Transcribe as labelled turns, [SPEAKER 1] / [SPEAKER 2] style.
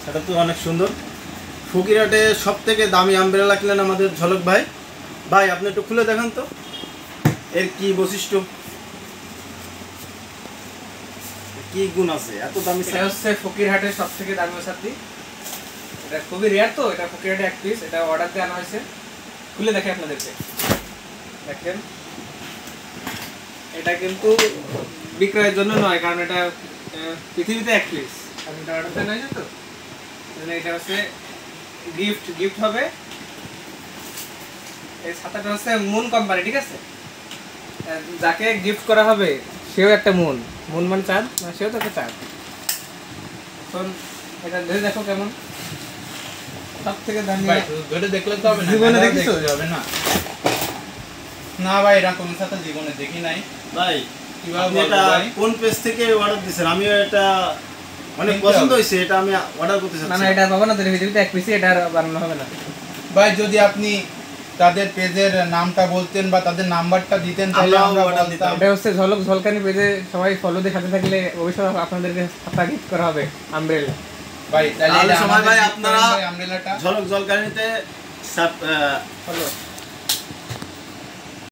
[SPEAKER 1] এটা তো অনেক সুন্দর। ফকিরহাটে সব থেকে দামি আমব্রেলা কিনলেন আমাদের ঝলক ভাই। ভাই আপনি একটু খুলে দেখান তো এর কি বৈশিষ্ট্য, কি গুণ আছে এত দামি?
[SPEAKER 2] এটা হচ্ছে ফকিরহাটের সব থেকে দামি ছাতি। এটা খুবই রেয়ার, তো এটা ফকিরহাটে এক পিস, এটা অর্ডার দিয়ে আনা হয়েছে। খুলে দেখে আপনাদেরকে দেখেন, এটা কিন্তু বিক্রয়ের জন্য নয়, কারণ এটা পৃথিবীতে এক পিস। আপনি এটা অর্ডার দিয়ে নিয়েছেন তো, এটা হচ্ছে গিফট হবে। এই ছাতাটা হচ্ছে মুন কোম্পানি, ঠিক আছে? যাকে গিফট করা হবে সেও একটা মুন মানে চাঁদ, সেও তো একটা চাঁদ। এখন এটা ধরে দেখো কেমন, সব থেকে দামি।
[SPEAKER 3] ভাই ধরে দেখলে তো হবে না,
[SPEAKER 2] জীবনে দেখিছো?
[SPEAKER 3] হবে না না ভাই, এরকম ছাতা জীবনে দেখি নাই
[SPEAKER 1] ভাই
[SPEAKER 3] কিভাবে
[SPEAKER 1] এটা কোন পেজ থেকে অর্ডার দিয়েছেন? আমিও এটা অনেক পছন্দ হয়েছে, এটা আমি অর্ডার করতে চাচ্ছি।
[SPEAKER 2] না এটা পাবো না, পৃথিবীতে এক পিসই, এটা আর বানানো হবে না।
[SPEAKER 3] ভাই যদি আপনি তাদের পেজের নামটা বলতেন বা তাদের নাম্বারটা দিতেন তাহলে আমরা অর্ডার দিতাম।
[SPEAKER 2] এটা হচ্ছে ঝলক ঝলকানি পেজে সবাই ফলো দিয়ে সাথে থাকলে অবশ্যই আপনাদেরকে ছাতা গিফট করা হবে, আমব্রেলা।
[SPEAKER 3] ভাই তাহলে
[SPEAKER 1] সবাই ভাই আপনারা
[SPEAKER 3] আমব্রেলাটা
[SPEAKER 1] ঝলক ঝলকানিতে
[SPEAKER 2] ফলো